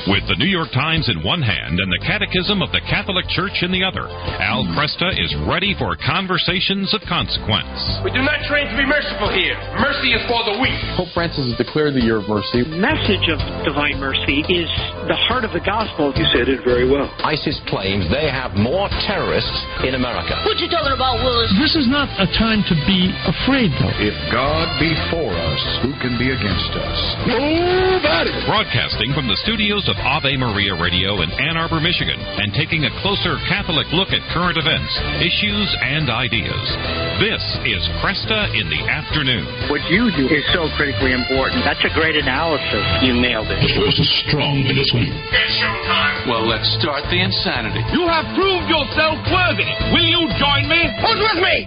With the New York Times in one hand and the Catechism of the Catholic Church in the other, Al Kresta is ready for conversations of consequence. We do not train to be merciful here. Mercy is for the weak. Pope Francis has declared the year of mercy. The message of divine mercy is the heart of the gospel. You said it very well. ISIS claims they have more terrorists in America. What you talking about, Willis? This is not a time to be afraid, though. If God be for us, who can be against us? Nobody! Broadcasting from the studios of Ave Maria Radio in Ann Arbor, Michigan, and taking a closer Catholic look at current events, issues, and ideas. This is Kresta in the Afternoon. What you do is so critically important. That's a great analysis. You nailed it. This was strong in this one. It's showtime. Well, let's start the insanity. You have proved yourself worthy. Will you join me? Who's with me?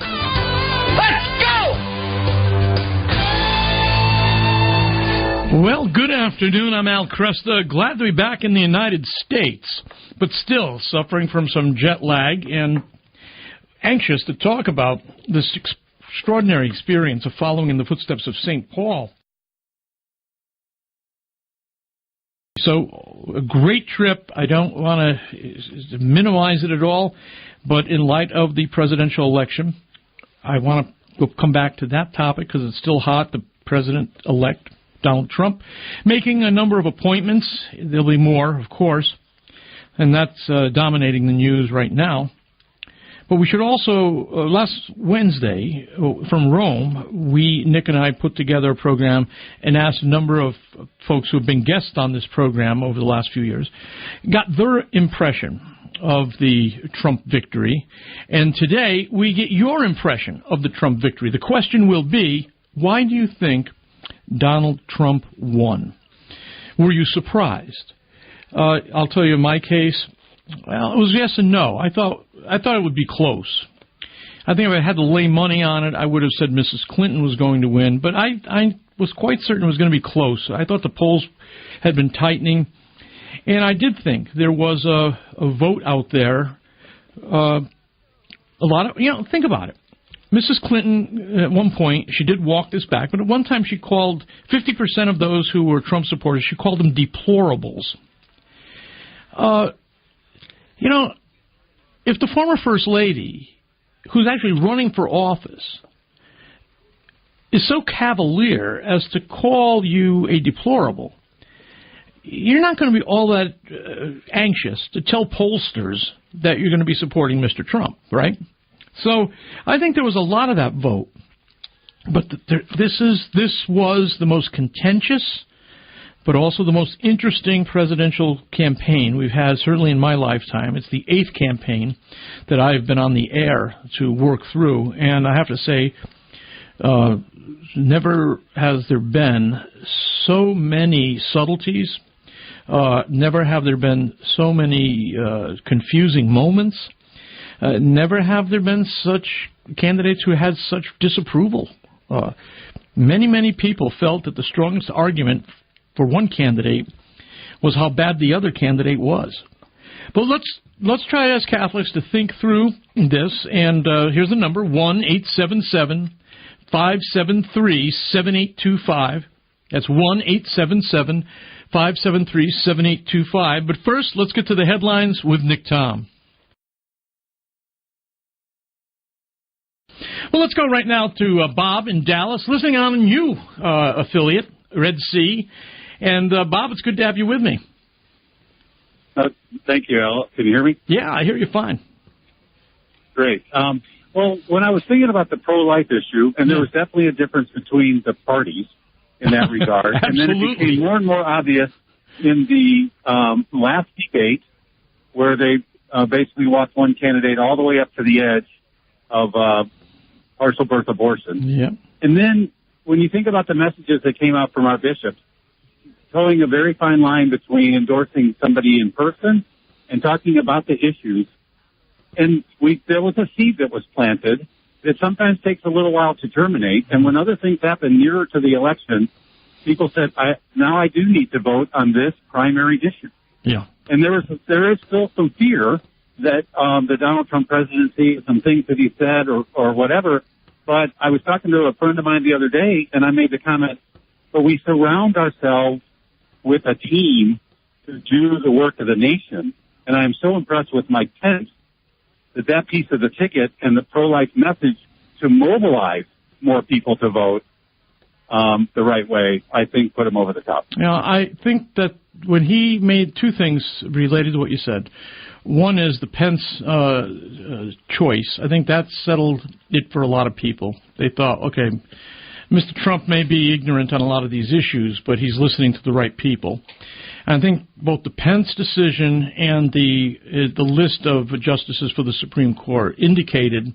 Let's go! Well, good afternoon. I'm Al Kresta. Glad to be back in the United States, but still suffering from some jet lag and anxious to talk about this extraordinary experience of following in the footsteps of St. Paul. So, a great trip. I don't want to minimize it at all, but in light of the presidential election, I want to come back to that topic because it's still hot. The president-elect, Donald Trump, making a number of appointments. There'll be more, of course, and that's dominating the news right now. But we should also, last Wednesday, from Rome, Nick and I put together a program and asked a number of folks who have been guests on this program over the last few years, got their impression of the Trump victory. And today, we get your impression of the Trump victory. The question will be, why do you think Donald Trump won? Were you surprised? I'll tell you in my case, well, it was yes and no. I thought it would be close. I think if I had to lay money on it, I would have said Mrs. Clinton was going to win, but I was quite certain it was going to be close. I thought the polls had been tightening, and I did think there was a vote out there. A lot of, think about it. Mrs. Clinton, at one point, she did walk this back, but at one time she called 50% of those who were Trump supporters, she called them deplorables. If the former First Lady, who's actually running for office, is so cavalier as to call you a deplorable, you're not going to be all that anxious to tell pollsters that you're going to be supporting Mr. Trump, right? So I think there was a lot of that vote. But this was the most contentious, but also the most interesting presidential campaign we've had, certainly in my lifetime. It's the 8th campaign that I've been on the air to work through. And I have to say, never has there been so many subtleties. Never have there been so many confusing moments. Never have there been such candidates who had such disapproval. Many people felt that the strongest argument for one candidate was how bad the other candidate was. But let's try as Catholics to think through this, and here's the number, 1-877-573-7825. That's 1-877-573-7825. But first, let's get to the headlines with Nick Tom. Well, let's go right now to Bob in Dallas, listening on you affiliate, Red Sea. And, Bob, it's good to have you with me. Thank you, Al. Can you hear me? Yeah, I hear you fine. Great. Well, when I was thinking about the pro-life issue, and there was definitely a difference between the parties in that regard, and then it became more and more obvious in the last debate where they basically walked one candidate all the way up to the edge of partial birth abortion. Yeah. And then when you think about the messages that came out from our bishops, towing a very fine line between endorsing somebody in person and talking about the issues. And there was a seed that was planted that sometimes takes a little while to germinate. And when other things happen nearer to the election, people said, now I do need to vote on this primary issue. Yeah. And there is still some fear that the Donald Trump presidency, some things that he said or whatever. But I was talking to a friend of mine the other day, and I made the comment, but we surround ourselves with a team to do the work of the nation. And I am so impressed with Mike Pence that piece of the ticket and the pro-life message to mobilize more people to vote the right way, I think put him over the top. I think that when he made two things related to what you said. One is the Pence choice. I think that settled it for a lot of people. They thought, okay, Mr. Trump may be ignorant on a lot of these issues, but he's listening to the right people. And I think both the Pence decision and the list of justices for the Supreme Court indicated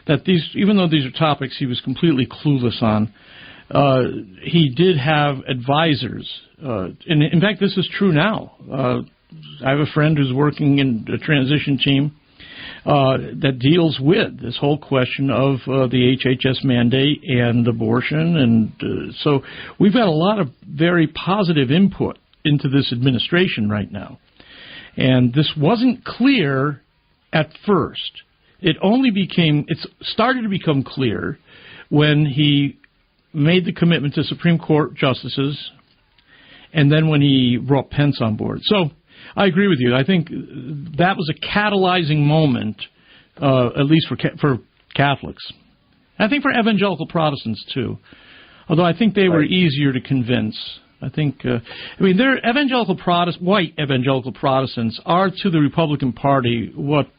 that these, even though these are topics he was completely clueless on, he did have advisors. And in fact, this is true now. I have a friend who's working in a transition team that deals with this whole question of the HHS mandate and abortion. And so we've got a lot of very positive input into this administration right now. And this wasn't clear at first. It started to become clear when he made the commitment to Supreme Court justices and then when he brought Pence on board. So I agree with you. I think that was a catalyzing moment, at least for Catholics. I think for evangelical Protestants, too, although I think they were easier to convince. I think, they're white evangelical Protestants are to the Republican Party what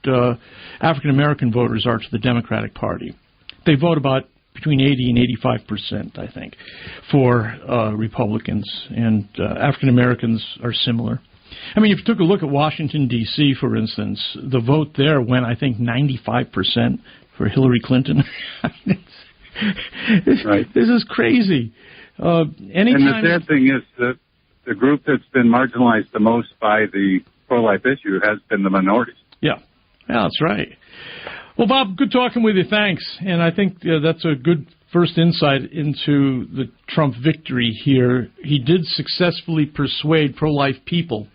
African-American voters are to the Democratic Party. They vote about between 80 and 85%, I think, for Republicans, and African-Americans are similar. I mean, if you took a look at Washington, D.C., for instance, the vote there went, I think, 95% for Hillary Clinton. This is crazy. And the sad thing is that the group that's been marginalized the most by the pro-life issue has been the minorities. Yeah, that's right. Well, Bob, good talking with you. Thanks. And I think that's a good first insight into the Trump victory here. He did successfully persuade pro-life people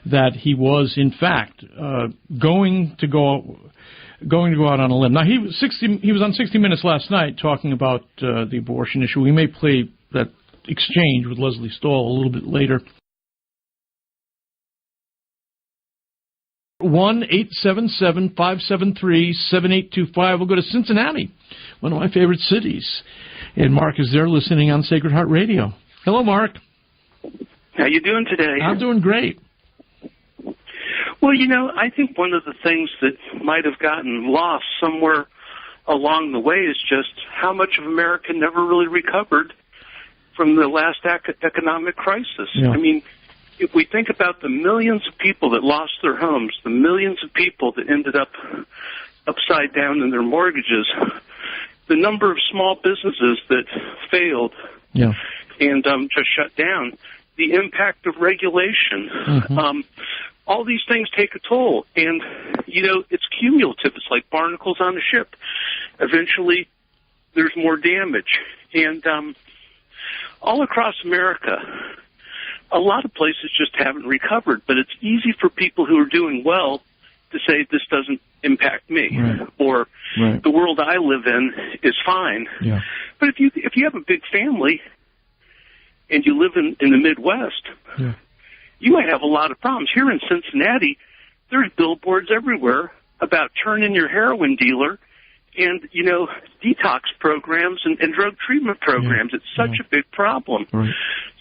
that he was, in fact, going to go out on a limb. Now, he was on 60 Minutes last night talking about the abortion issue. We may play that exchange with Leslie Stahl a little bit later. 1-877-573-7825. We'll go to Cincinnati, one of my favorite cities. And Mark is there listening on Sacred Heart Radio. Hello, Mark. How you doing today? I'm doing great. Well, I think one of the things that might have gotten lost somewhere along the way is just how much of America never really recovered from the last economic crisis. Yeah. I mean, if we think about the millions of people that lost their homes, the millions of people that ended up upside down in their mortgages, the number of small businesses that failed and just shut down, the impact of regulation, all these things take a toll. And, it's cumulative. It's like barnacles on a ship. Eventually, there's more damage. And all across America, a lot of places just haven't recovered, but it's easy for people who are doing well to say this doesn't impact me, or the world I live in is fine. Yeah. But if you have a big family and you live in the Midwest, you might have a lot of problems. Here in Cincinnati, there's billboards everywhere about turn in your heroin dealer and, detox programs and drug treatment programs. It's such a big problem. Right.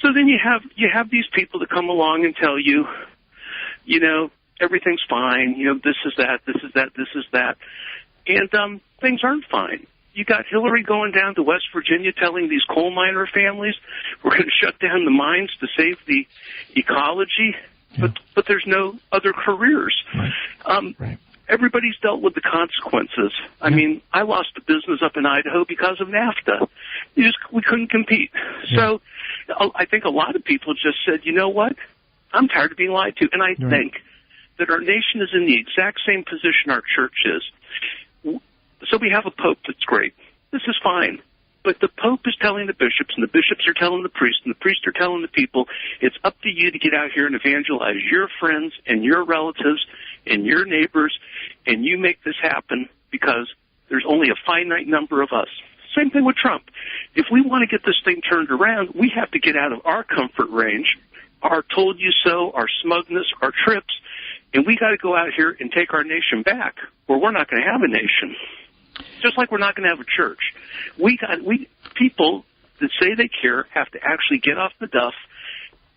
So then you have these people that come along and tell you, everything's fine. This is that, this is that, this is that. And things aren't fine. You got Hillary going down to West Virginia telling these coal miner families we're going to shut down the mines to save the ecology, but there's no other careers. Right. Everybody's dealt with the consequences. I mean, I lost a business up in Idaho because of NAFTA. We couldn't compete. So I think a lot of people just said, you know what? I'm tired of being lied to. And I think that our nation is in the exact same position our church is. So we have a pope that's great. This is fine. But the pope is telling the bishops, and the bishops are telling the priests, and the priests are telling the people, it's up to you to get out here and evangelize your friends and your relatives and your neighbors, and you make this happen because there's only a finite number of us. Same thing with Trump. If we want to get this thing turned around, we have to get out of our comfort range, our told you so, our smugness, our trips, and we got to go out here and take our nation back, or we're not going to have a nation. Just like we're not going to have a church. People that say they care have to actually get off the duff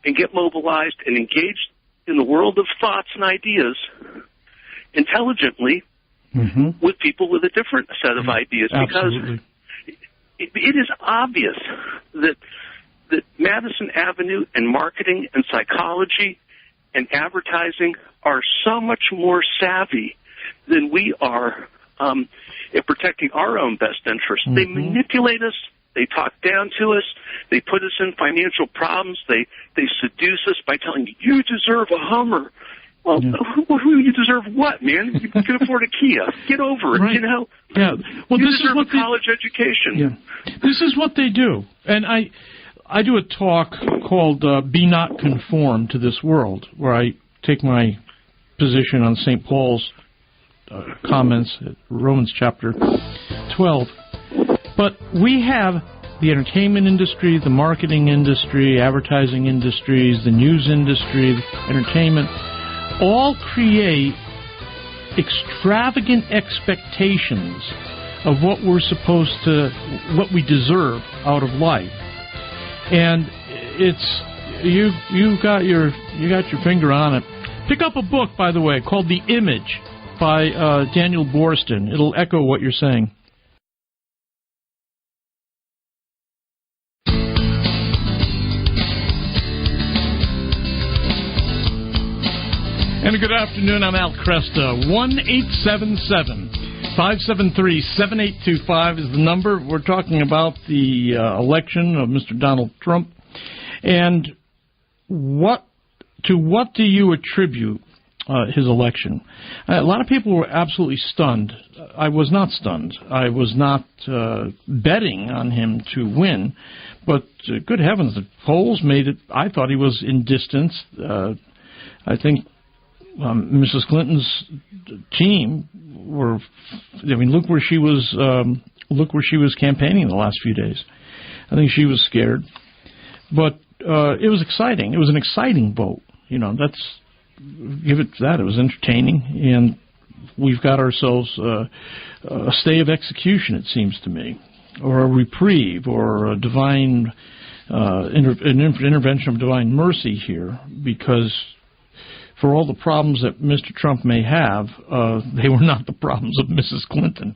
and get mobilized and engaged in the world of thoughts and ideas intelligently with people with a different set of ideas. Absolutely. Because it is obvious that Madison Avenue and marketing and psychology and advertising are so much more savvy than we are at protecting our own best interests. They manipulate us. They talk down to us. They put us in financial problems. They seduce us by telling you deserve a Hummer. Well, who you deserve what, man? You can afford a Kia. Get over it, right. you know? Yeah. Well, you this deserve is what a college education. Yeah. This is what they do. And I do a talk called Be Not Conformed to This World, where I take my position on St. Paul's comments at Romans chapter 12. But we have the entertainment industry, the marketing industry, advertising industries, the news industry, entertainment, all create extravagant expectations of what we're supposed to, what we deserve out of life. And it's you got your finger on it. Pick up a book, by the way, called The Image by Daniel Boorstin. It'll echo what you're saying. And good afternoon, I'm Al Kresta. 1-877-573-7825 is the number. We're talking about the election of Mr. Donald Trump. And what do you attribute his election? A lot of people were absolutely stunned. I was not stunned. I was not betting on him to win. But good heavens, the polls made it. I thought he was in distance. I think Mrs. Clinton's team were. I mean, look where she was. Look where she was campaigning the last few days. I think she was scared, but it was exciting. It was an exciting vote. You know, give it that. It was entertaining, and we've got ourselves a stay of execution. It seems to me, or a reprieve, or a divine intervention of divine mercy here, because for all the problems that Mr. Trump may have, they were not the problems of Mrs. Clinton,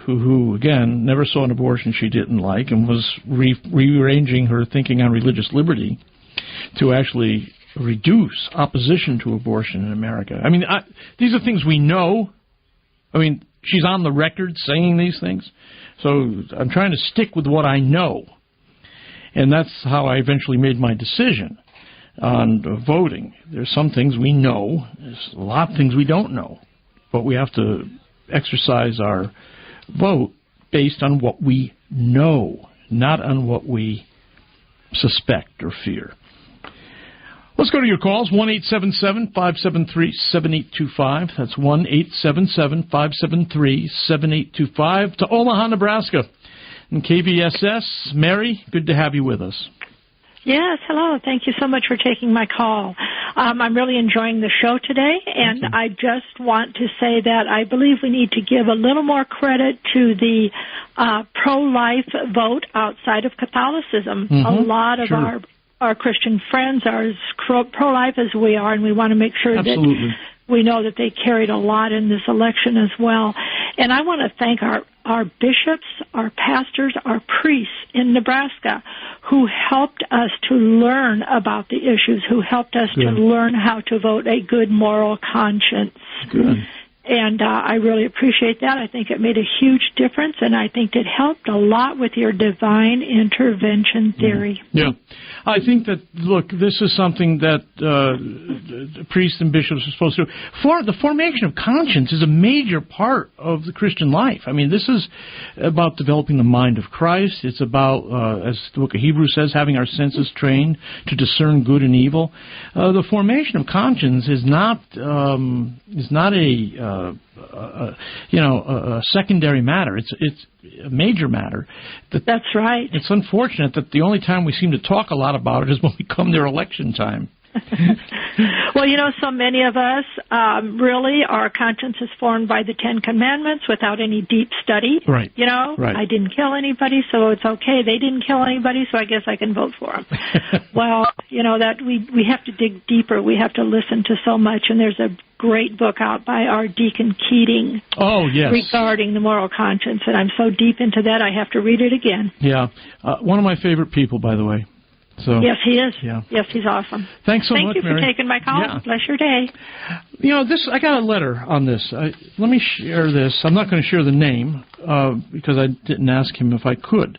who again, never saw an abortion she didn't like and was rearranging her thinking on religious liberty to actually reduce opposition to abortion in America. I mean, these are things we know. I mean, she's on the record saying these things. So I'm trying to stick with what I know. And that's how I eventually made my decision on voting. There's some things we know. There's a lot of things we don't know. But we have to exercise our vote based on what we know, not on what we suspect or fear. Let's go to your calls, 1-877-573-7825. That's 1-877-573-7825 to Omaha, Nebraska. And KVSS, Mary, good to have you with us. Yes, hello. Thank you so much for taking my call. I'm really enjoying the show today, and I just want to say that I believe we need to give a little more credit to the pro-life vote outside of Catholicism. A lot of our Christian friends are as pro-life as we are, and we want to make sure that we know that they carried a lot in this election as well. And I want to thank our bishops, our pastors, our priests in Nebraska who helped us to learn about the issues, who helped us to learn how to vote a good moral conscience. Good. And I really appreciate that. I think it made a huge difference, and I think it helped a lot with your divine intervention theory. Yeah. I think that, look, this is something that priests and bishops are supposed to do. The formation of conscience is a major part of the Christian life. I mean, this is about developing the mind of Christ. It's about, as the book of Hebrews says, having our senses trained to discern good and evil. The formation of conscience is not a a secondary matter. It's a major matter. That's right. It's unfortunate that the only time we seem to talk a lot about it is when we come near election time. Well, so many of us, really, our conscience is formed by the Ten Commandments without any deep study. Right. Right. I didn't kill anybody, so it's okay. They didn't kill anybody, so I guess I can vote for them. Well, that we have to dig deeper. We have to listen to so much, and there's a great book out by our Deacon Keating. Oh, yes. Regarding the moral conscience, and I'm so deep into that I have to read it again. Yeah. One of my favorite people, by the way. So, yes, he is. Yeah. Yes, he's awesome. Thanks so much, Thank you Mary. for taking my call. Yeah. Bless your day. I got a letter on this. Let me share this. I'm not going to share the name because I didn't ask him if I could.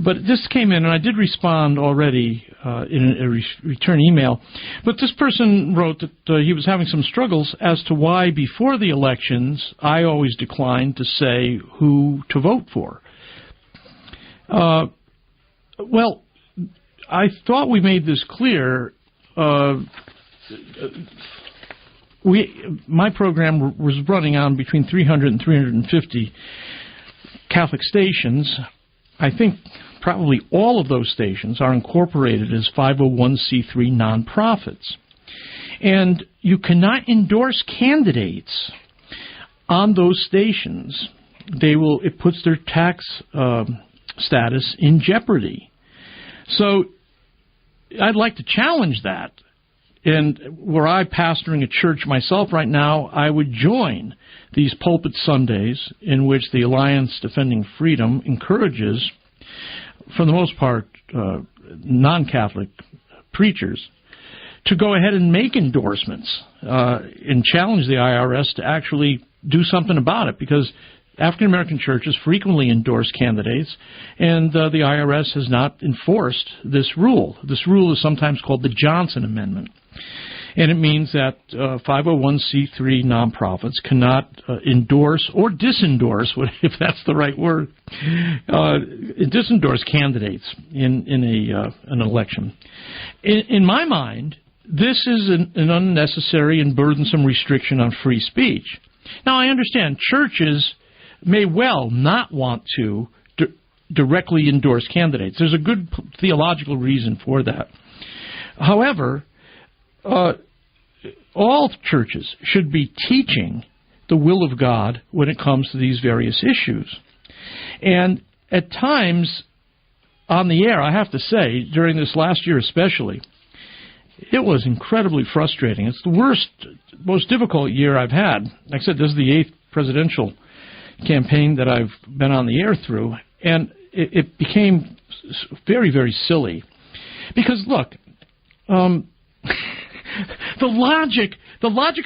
But this came in, and I did respond already in a return email. But this person wrote that he was having some struggles as to why before the elections I always declined to say who to vote for. Well, I thought we made this clear. My program was running on between 300 and 350 Catholic stations. I think probably all of those stations are incorporated as 501c3 nonprofits. And you cannot endorse candidates on those stations. It puts their tax status in jeopardy. So I'd like to challenge that. And were I pastoring a church myself right now, I would join these pulpit Sundays in which the Alliance Defending Freedom encourages, for the most part, non-Catholic preachers to go ahead and make endorsements and challenge the IRS to actually do something about it, because African-American churches frequently endorse candidates, and the IRS has not enforced this rule. This rule is sometimes called the Johnson Amendment, and it means that 501c3 nonprofits cannot endorse or disendorse, if that's the right word, disendorse candidates in an election. In my mind, this is an unnecessary and burdensome restriction on free speech. Now, I understand churches may well not want to directly endorse candidates. There's a good theological reason for that. However, all churches should be teaching the will of God when it comes to these various issues. And at times on the air, I have to say, during this last year especially, it was incredibly frustrating. It's the worst, most difficult year I've had. Like I said, this is the 8th presidential campaign that I've been on the air through, and it became very, very silly. Because, look, the logic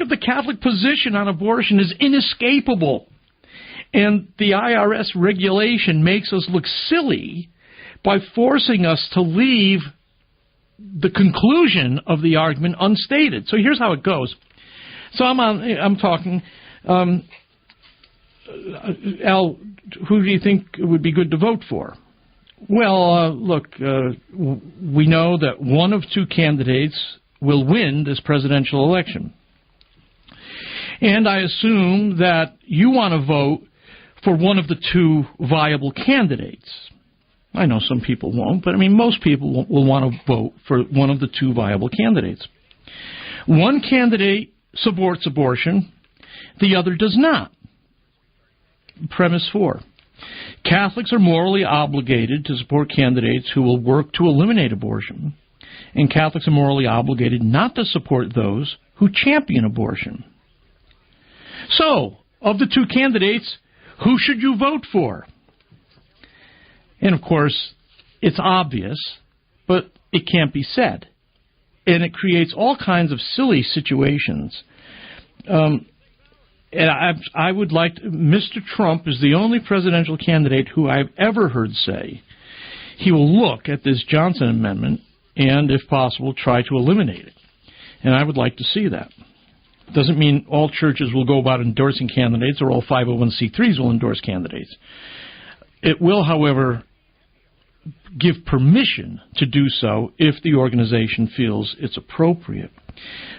of the Catholic position on abortion is inescapable. And the IRS regulation makes us look silly by forcing us to leave the conclusion of the argument unstated. So here's how it goes. So I'm talking, Al, who do you think would be good to vote for? Well, look, we know that one of two candidates will win this presidential election. And I assume that you want to vote for one of the two viable candidates. I know some people won't, but I mean most people will want to vote for one of the two viable candidates. One candidate supports abortion, the other does not. Premise 4. Catholics are morally obligated to support candidates who will work to eliminate abortion, and Catholics are morally obligated not to support those who champion abortion. So, of the two candidates, who should you vote for? And, of course, it's obvious, but it can't be said. And it creates all kinds of silly situations. And I would like to, Mr. Trump is the only presidential candidate who I've ever heard say he will look at this Johnson Amendment and, if possible, try to eliminate it. And I would like to see that. It doesn't mean all churches will go about endorsing candidates or all 501c3s will endorse candidates. It will, however, give permission to do so if the organization feels it's appropriate.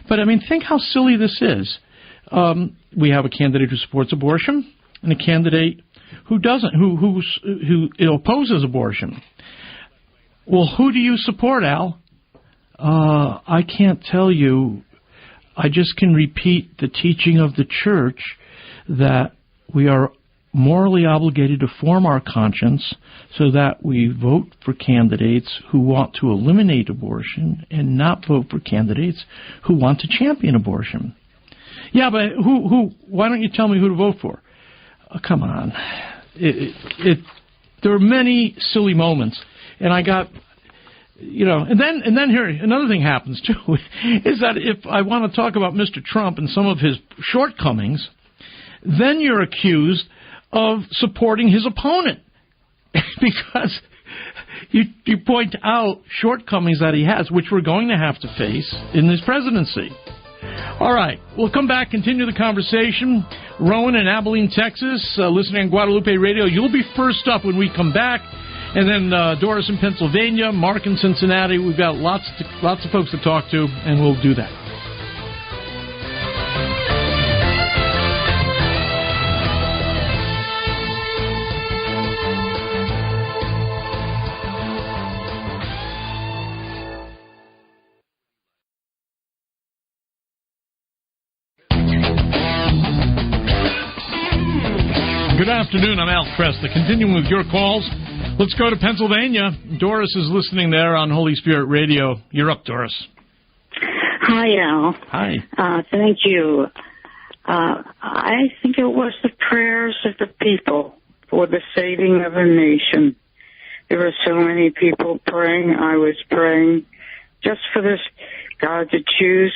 But, I mean, think how silly this is. We have a candidate who supports abortion and a candidate who doesn't, who opposes abortion. Well, who do you support, Al? I can't tell you. I just can repeat the teaching of the church that we are morally obligated to form our conscience so that we vote for candidates who want to eliminate abortion and not vote for candidates who want to champion abortion. Yeah, but who? Why don't you tell me who to vote for? Come on. There are many silly moments, and I got, and then here another thing happens too, is that if I want to talk about Mr. Trump and some of his shortcomings, then you're accused of supporting his opponent because you point out shortcomings that he has, which we're going to have to face in this presidency. All right, we'll come back, continue the conversation. Rowan in Abilene, Texas, listening on Guadalupe Radio. You'll be first up when we come back. And then Doris in Pennsylvania, Mark in Cincinnati. We've got lots of folks to talk to, and we'll do that. Good afternoon, I'm Al Kresta. Continuing with your calls, let's go to Pennsylvania. Doris is listening there on Holy Spirit Radio. You're up, Doris. Hi, Al. Hi. Thank you. I think it was the prayers of the people for the saving of a nation. There were so many people praying. I was praying just for this God to choose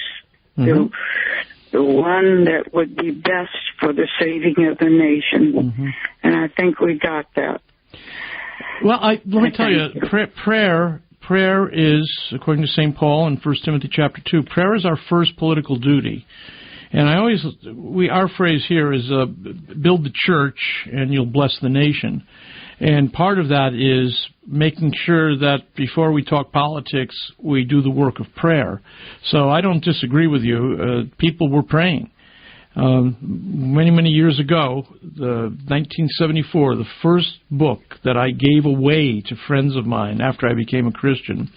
the one that would be best for the saving of the nation. And I think we got that. Well, let me tell you, prayer is, according to St. Paul in 1 Timothy chapter 2, prayer is our first political duty. And our phrase here is build the church and you'll bless the nation. And part of that is making sure that before we talk politics, we do the work of prayer. So I don't disagree with you. People were praying. Many, many years ago, 1974, the first book that I gave away to friends of mine after I became a Christian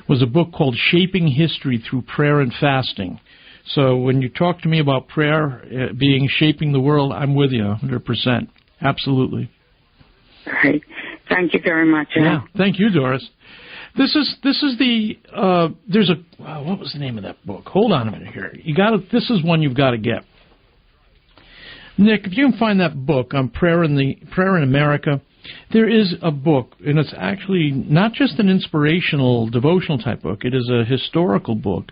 was a book called Shaping History Through Prayer and Fasting. So when you talk to me about prayer being shaping the world, I'm with you 100%. Absolutely. Right. Thank you very much. Yeah. Thank you, Doris. This is the there's a what was the name of that book? Hold on a minute here. This is one you've got to get. Nick, if you can find that book on prayer in America, there is a book, and it's actually not just an inspirational, devotional type book. It is a historical book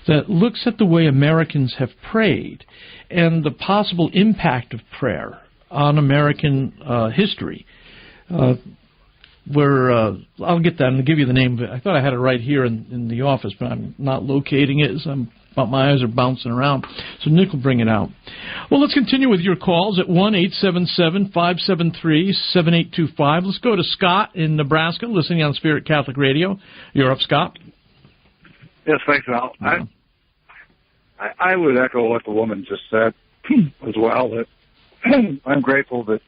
that looks at the way Americans have prayed and the possible impact of prayer on American history. I'll get that and give you the name of it. I thought I had it right here in the office, but I'm not locating it, so my eyes are bouncing around. So Nick will bring it out. Well, let's continue with your calls at 1-877-573-7825. Let's go to Scott in Nebraska, listening on Spirit Catholic Radio. You're up, Scott. Yes, thanks, Al. I would echo what the woman just said as well. That I'm grateful that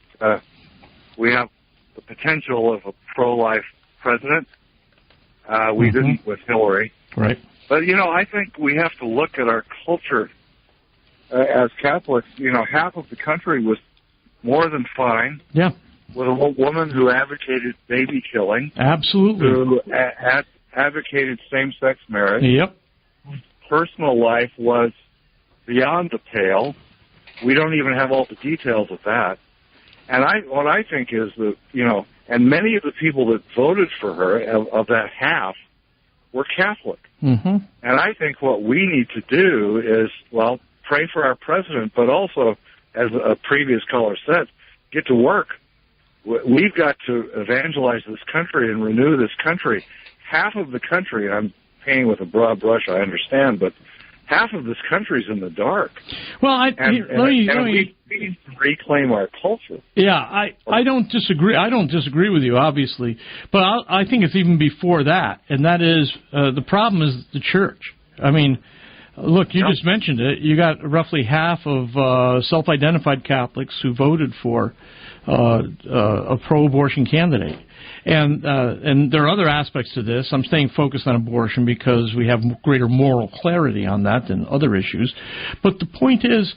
we have the potential of a pro-life president. We didn't with Hillary. Right. But, I think we have to look at our culture as Catholics. Half of the country was more than fine. Yeah. With a woman who advocated baby killing. Absolutely. Who advocated same-sex marriage. Yep. Personal life was beyond the pale. We don't even have all the details of that. And what I think is that, and many of the people that voted for her, of that half, were Catholic. And I think what we need to do is, pray for our president, but also, as a previous caller said, get to work. We've got to evangelize this country and renew this country. Half of the country, and I'm painting with a broad brush, I understand, but half of this country's in the dark. Well, we need to reclaim our culture. Yeah, I don't disagree. I don't disagree with you, obviously, but I think it's even before that, and that is the problem is the church. I mean, Look, you just mentioned it. You got roughly half of self-identified Catholics who voted for a pro-abortion candidate. And there are other aspects to this. I'm staying focused on abortion because we have greater moral clarity on that than other issues. But the point is,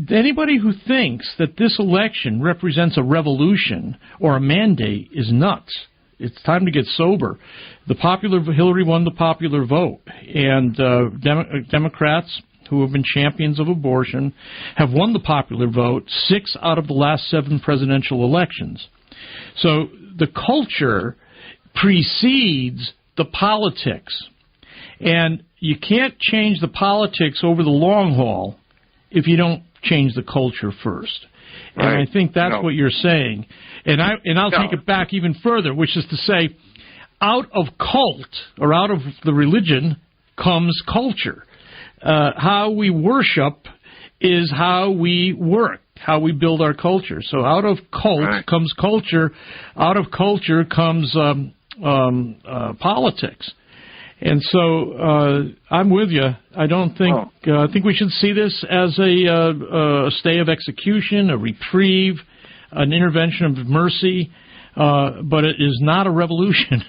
anybody who thinks that this election represents a revolution or a mandate is nuts. It's time to get sober. Hillary won the popular vote, and Democrats who have been champions of abortion have won the popular vote 6 out of the last 7 presidential elections. So the culture precedes the politics, and you can't change the politics over the long haul if you don't change the culture first. And I think that's what you're saying. And I'll take it back even further, which is to say, out of cult, or out of the religion, comes culture. How we worship is how we work, how we build our culture. So out of cult comes culture. Out of culture comes politics. And so I'm with you. I don't think I think we should see this as a stay of execution, a reprieve, an intervention of mercy, but it is not a revolution.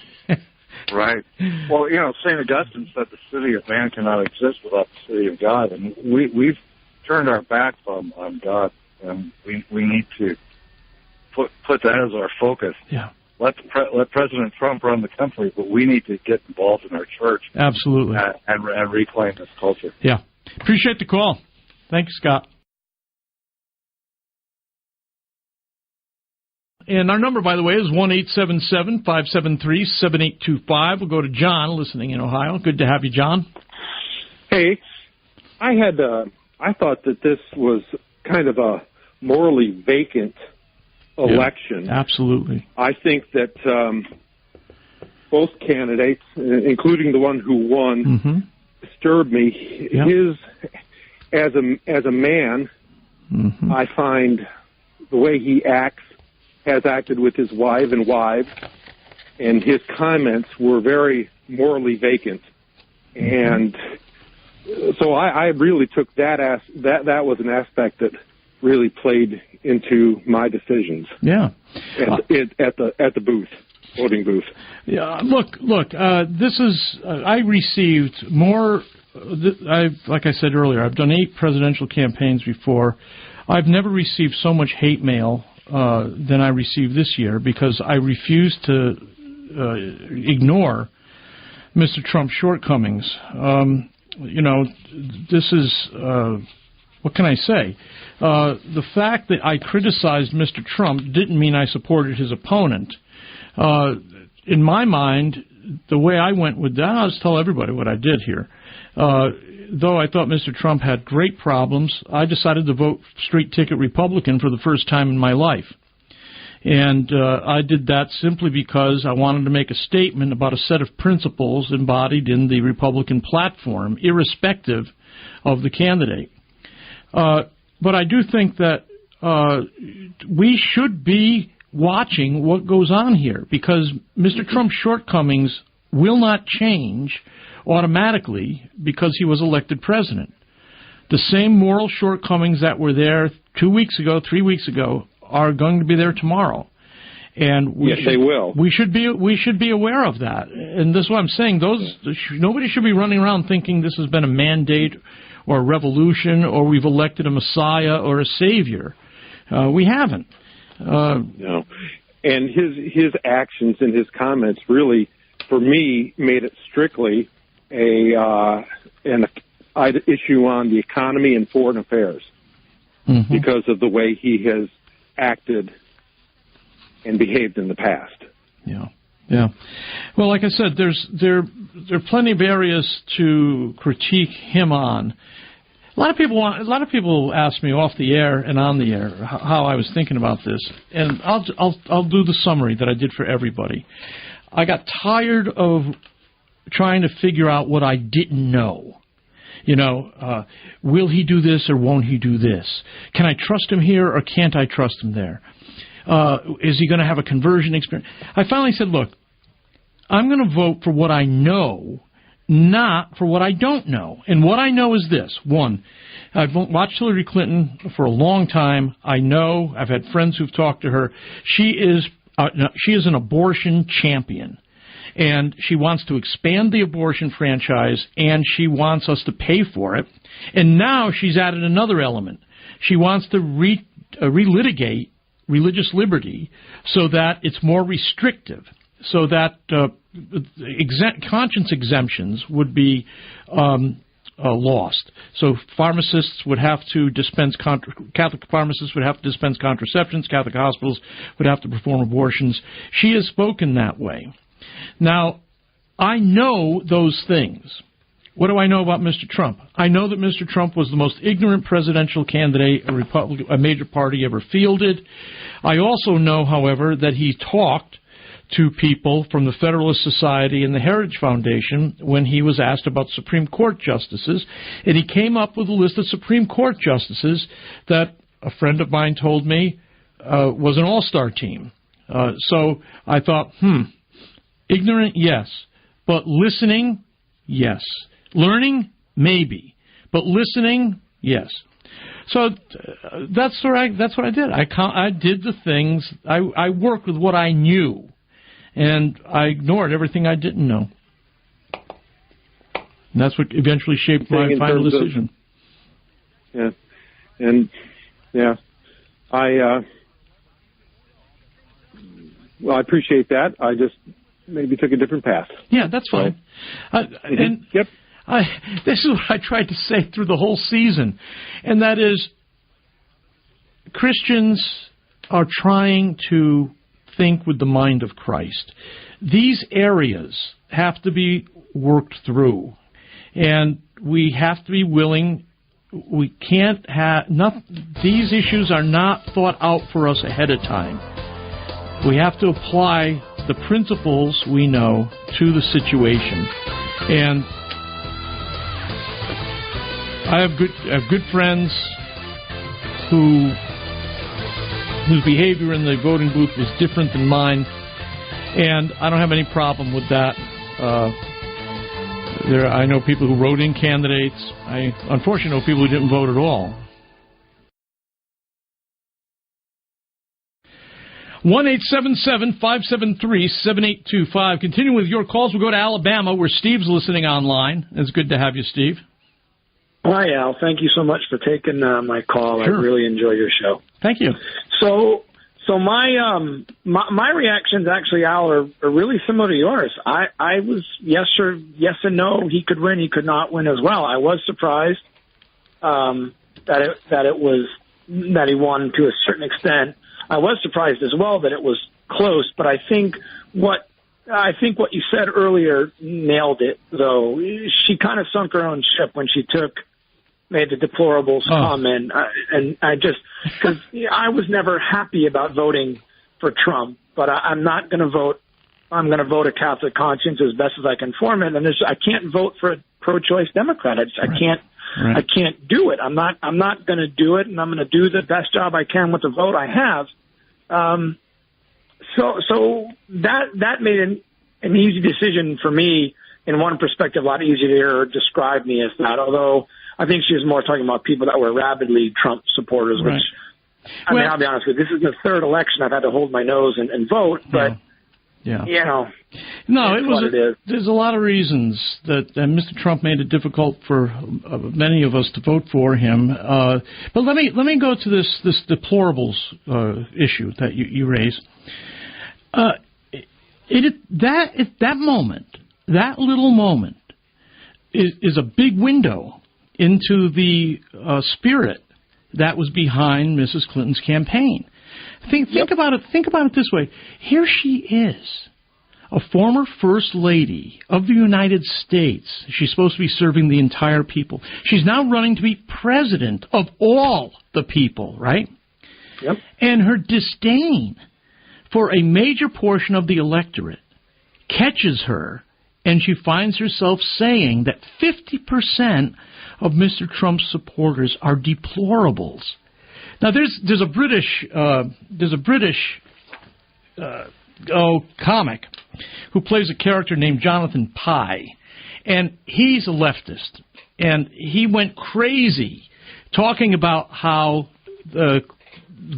Right. Well, St. Augustine said the city of man cannot exist without the city of God, and we've turned our backs on God, and we need to put that as our focus. Yeah. Let President Trump run the country, but we need to get involved in our church. Absolutely. And reclaim this culture. Yeah. Appreciate the call. Thanks, Scott. And our number, by the way, is 1-877-573-7825. We'll go to John, listening in Ohio. Good to have you, John. Hey, I thought that this was kind of a morally vacant election. Yeah, absolutely. I think that both candidates, including the one who won, disturbed me. Yeah. As a man, I find the way he has acted with his wife and wives, and his comments were very morally vacant. And so I really took that was an aspect that really played into my decisions. Yeah. At the booth, voting booth. Yeah. Look. This is. I received more. Like I said earlier, I've done 8 presidential campaigns before. I've never received so much hate mail than I received this year, because I refuse to ignore Mr. Trump's shortcomings. This is. What can I say? The fact that I criticized Mr. Trump didn't mean I supported his opponent. In my mind, the way I went with that, I'll just tell everybody what I did here. Though I thought Mr. Trump had great problems, I decided to vote straight-ticket Republican for the first time in my life. And I did that simply because I wanted to make a statement about a set of principles embodied in the Republican platform, irrespective of the candidate. But I do think that we should be watching what goes on here, because Mr. Trump's shortcomings will not change automatically because he was elected president. The same moral shortcomings that were there 2 weeks ago, 3 weeks ago, are going to be there tomorrow. And they will. We should be aware of that. And this is what I'm saying. Nobody should be running around thinking this has been a mandate or a revolution, or we've elected a messiah or a savior. We haven't. No. And his actions and his comments really, for me, made it strictly an issue on the economy and foreign affairs, because of the way he has acted and behaved in the past. Yeah. Yeah. Well, like I said, there are plenty of areas to critique him on. A lot of people ask me off the air and on the air how I was thinking about this, and I'll do the summary that I did for everybody. I got tired of trying to figure out what I didn't know. Will he do this or won't he do this? Can I trust him here or can't I trust him there? Is he going to have a conversion experience? I finally said, look, I'm going to vote for what I know not for what I don't know. And what I know is this. One, I've watched Hillary Clinton for a long time. I know, I've had friends who've talked to her. She is an abortion champion. And she wants to expand the abortion franchise, and she wants us to pay for it. And now she's added another element. She wants to relitigate religious liberty so that it's more restrictive, so that conscience exemptions would be lost. So pharmacists would have to dispense, Catholic pharmacists would have to dispense contraceptions, Catholic hospitals would have to perform abortions. She has spoken that way. Now, I know those things. What do I know about Mr. Trump? I know that Mr. Trump was the most ignorant presidential candidate a major party ever fielded. I also know, however, that he talked to people from the Federalist Society and the Heritage Foundation when he was asked about Supreme Court justices, and he came up with a list of Supreme Court justices that a friend of mine told me was an all-star team. So I thought, ignorant, yes, but listening, yes. Learning, maybe, but listening, yes. So that's what I did. I did the things. I worked with what I knew, and I ignored everything I didn't know. And that's what eventually shaped my final decision. Well, I appreciate that. I just maybe took a different path. Yeah, that's fine. This is what I tried to say through the whole season, and that is Christians are trying to think with the mind of Christ. These areas have to be worked through, and we have to be willing. We can't have these issues are not thought out for us ahead of time. We have to apply the principles we know to the situation. And I have good friends whose behavior in the voting booth was different than mine, and I don't have any problem with that. I know people who wrote in candidates. I unfortunately know people who didn't vote at all. 1-877-573-7825. Continuing with your calls, we'll go to Alabama, where Steve's listening online. It's good to have you, Steve. Hi, Al. Thank you so much for taking my call. Sure. I really enjoy your show. Thank you. So my reactions actually, Al, are really similar to yours. I was yes and no. He could win. He could not win as well. I was surprised that he won to a certain extent. I was surprised as well that it was close, but I think what you said earlier nailed it, though. She kind of sunk her own ship when she made the deplorables comment. And I just, because I was never happy about voting for Trump, but I'm not going to vote. I'm going to vote a Catholic conscience as best as I can form it. And I can't vote for a pro-choice Democrat. I can't do it. I'm not going to do it, and I'm going to do the best job I can with the vote I have. So that made an easy decision for me. In one perspective, a lot easier to describe me as that. Although I think she was more talking about people that were rabidly Trump supporters. Which, I mean, I'll be honest with you, this is the third election I've had to hold my nose and vote. But there's a lot of reasons that Mr. Trump made it difficult for many of us to vote for him. But let me go to this deplorables issue that you raise. That little moment is a big window into the spirit that was behind Mrs. Clinton's campaign. Think about it. Think about it this way. Here she is, a former First Lady of the United States. She's supposed to be serving the entire people. She's now running to be president of all the people, right? Yep. And her disdain for a major portion of the electorate catches her, and she finds herself saying that 50% of Mr. Trump's supporters are deplorables. Now, there's a British comic who plays a character named Jonathan Pye, And he's a leftist. And he went crazy talking about how the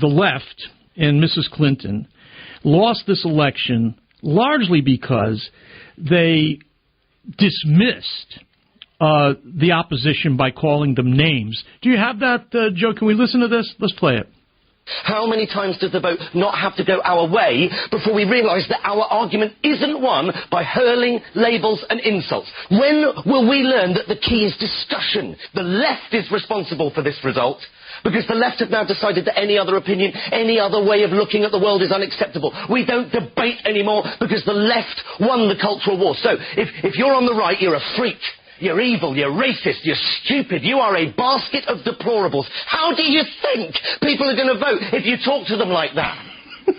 left and Mrs. Clinton lost this election largely because they dismissed the opposition by calling them names. Do you have that, Joe? Can we listen to this? Let's play it. How many times does the vote not have to go our way before we realise that our argument isn't won by hurling labels and insults? When will we learn that the key is discussion? The left is responsible for this result because the left have now decided that any other opinion, any other way of looking at the world is unacceptable. We don't debate anymore because the left won the cultural war. So if you're on the right, you're a freak. You're evil, you're racist, you're stupid, you are a basket of deplorables. How do you think people are going to vote if you talk to them like that?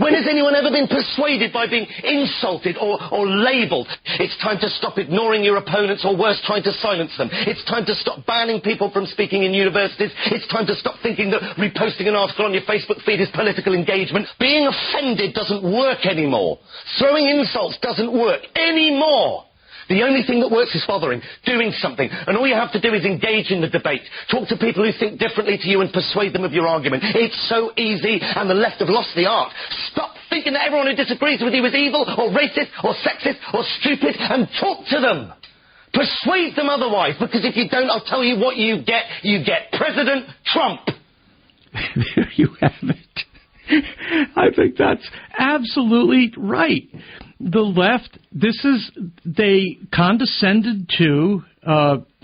When has anyone ever been persuaded by being insulted or labelled? It's time to stop ignoring your opponents or worse, trying to silence them. It's time to stop banning people from speaking in universities. It's time to stop thinking that reposting an article on your Facebook feed is political engagement. Being offended doesn't work anymore. Throwing insults doesn't work anymore. The only thing that works is bothering, doing something. And all you have to do is engage in the debate. Talk to people who think differently to you and persuade them of your argument. It's so easy, and the left have lost the art. Stop thinking that everyone who disagrees with you is evil or racist or sexist or stupid and talk to them. Persuade them otherwise, because if you don't, I'll tell you what you get. You get President Trump. There you have it. I think that's absolutely right. The left, they condescended to,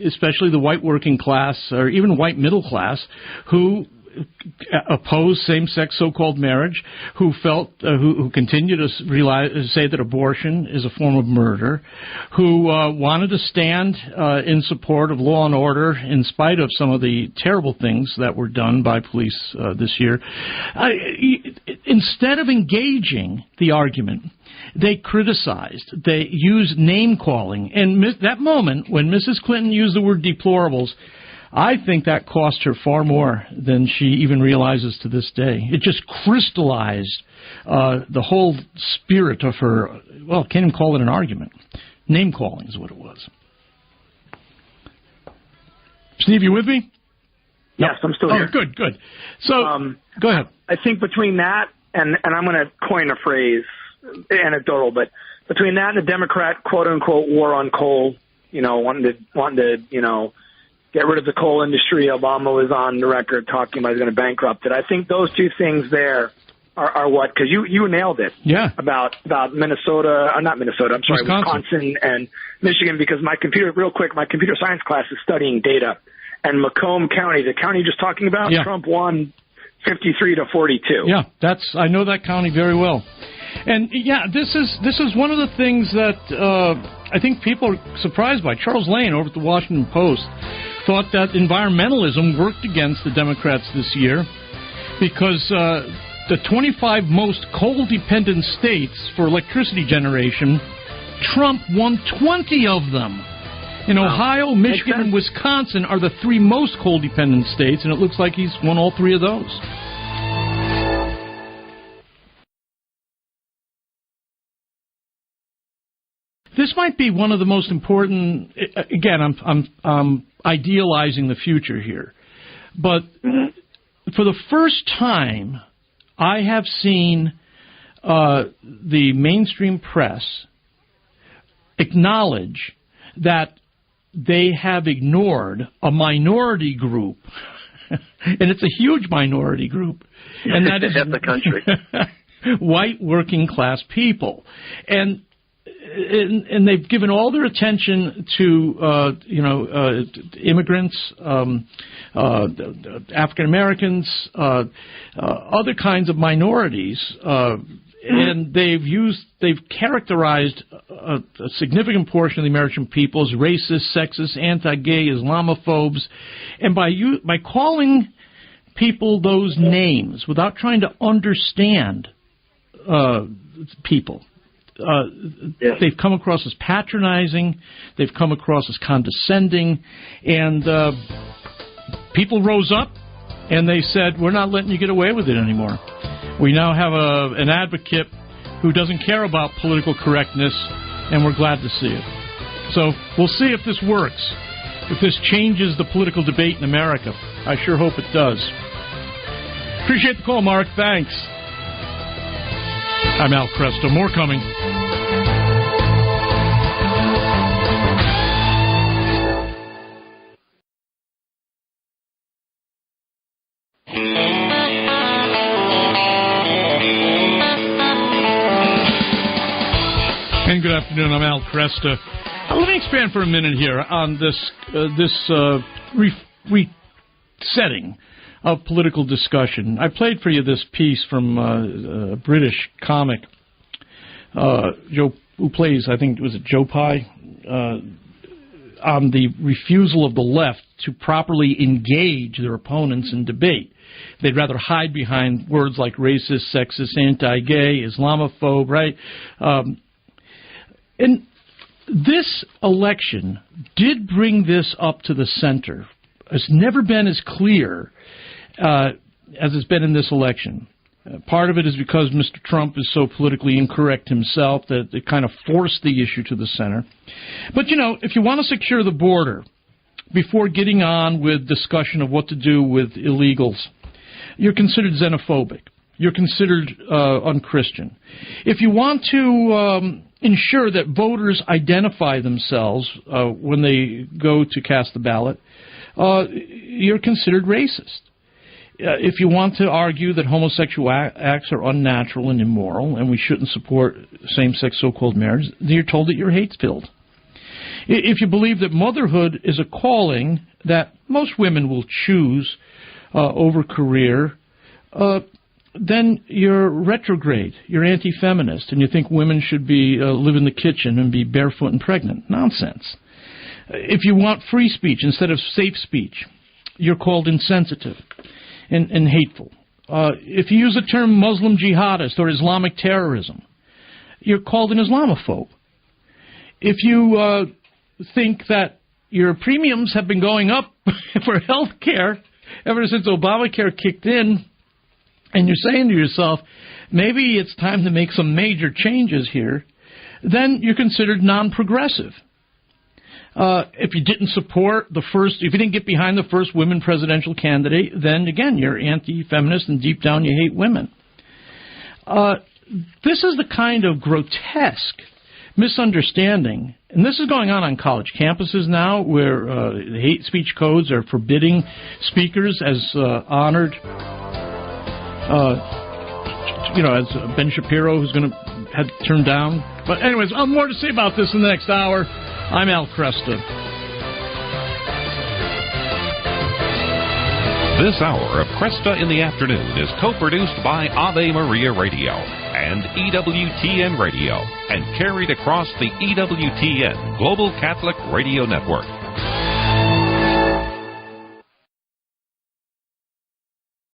especially the white working class or even white middle class, who oppose same-sex so-called marriage, who continue to say that abortion is a form of murder, who wanted to stand in support of law and order in spite of some of the terrible things that were done by police this year. Instead of engaging the argument, they criticized. They used name-calling. And that moment when Mrs. Clinton used the word deplorables, I think that cost her far more than she even realizes to this day. It just crystallized the whole spirit of her, well, can't even call it an argument. Name-calling is what it was. Steve, you with me? Yes, I'm still here. Good. So, go ahead. I think between that, and I'm going to coin a phrase, anecdotal, but between that and the Democrat quote-unquote war on coal, wanting to get rid of the coal industry, Obama was on the record talking about he's going to bankrupt it. I think those two things there are what, because you nailed it. Yeah. About Minnesota, not Minnesota, I'm sorry, Wisconsin and Michigan, because my computer science class is studying data. And Macomb County, the county you're just talking about, Trump won 53-42. Yeah, I know that county very well. And yeah, this is one of the things that I think people are surprised by. Charles Lane over at the Washington Post thought that environmentalism worked against the Democrats this year because the 25 most coal-dependent states for electricity generation, Trump won 20 of them. In Ohio, Michigan, and Wisconsin are the three most coal-dependent states, and it looks like he's won all three of those. This might be one of the most important. Again, I'm idealizing the future here, but for the first time, I have seen the mainstream press acknowledge that they have ignored a minority group, and it's a huge minority group, and that is the country. White working class people, and they've given all their attention to immigrants, African Americans, other kinds of minorities, and they've characterized a significant portion of the American people as racist, sexist, anti-gay, Islamophobes, and by calling people those names without trying to understand people. They've come across as patronizing, they've come across as condescending, and people rose up and they said, we're not letting you get away with it anymore. We now have an advocate who doesn't care about political correctness, and we're glad to see it. So we'll see if this works, if this changes the political debate in America. I sure hope it does. Appreciate the call, Mark. Thanks. I'm Al Kresta. More coming. And good afternoon. I'm Al Kresta. Let me expand for a minute here on this resetting of political discussion. I played for you this piece from a British comic, Joe, who plays, I think, was it Joe Pye, on the refusal of the left to properly engage their opponents in debate. They'd rather hide behind words like racist, sexist, anti-gay, Islamophobe, right? And this election did bring this up to the center. It's never been as clear as it's been in this election. Part of it is because Mr. Trump is so politically incorrect himself that it kind of forced the issue to the center. But, you know, if you want to secure the border before getting on with discussion of what to do with illegals, you're considered xenophobic. You're considered unchristian. If you want to ensure that voters identify themselves when they go to cast the ballot, you're considered racist. If you want to argue that homosexual acts are unnatural and immoral and we shouldn't support same-sex so-called marriage, you're told that you're hate-filled. If you believe that motherhood is a calling that most women will choose over career, then you're retrograde, you're anti-feminist, and you think women should be live in the kitchen and be barefoot and pregnant. Nonsense. If you want free speech instead of safe speech, you're called insensitive and hateful. If you use the term Muslim jihadist or Islamic terrorism, you're called an Islamophobe. If you think that your premiums have been going up for health care ever since Obamacare kicked in, and you're saying to yourself, maybe it's time to make some major changes here, then you're considered non-progressive. If you didn't support if you didn't get behind the first women presidential candidate, then again, you're anti-feminist and deep down you hate women. This is the kind of grotesque misunderstanding, and this is going on college campuses now, where the hate speech codes are forbidding speakers as honored. As Ben Shapiro, who's going to have to turn down. But anyways, I'll have more to say about this in the next hour. I'm Al Kresta. This hour of Kresta in the Afternoon is co-produced by Ave Maria Radio and EWTN Radio and carried across the EWTN Global Catholic Radio Network.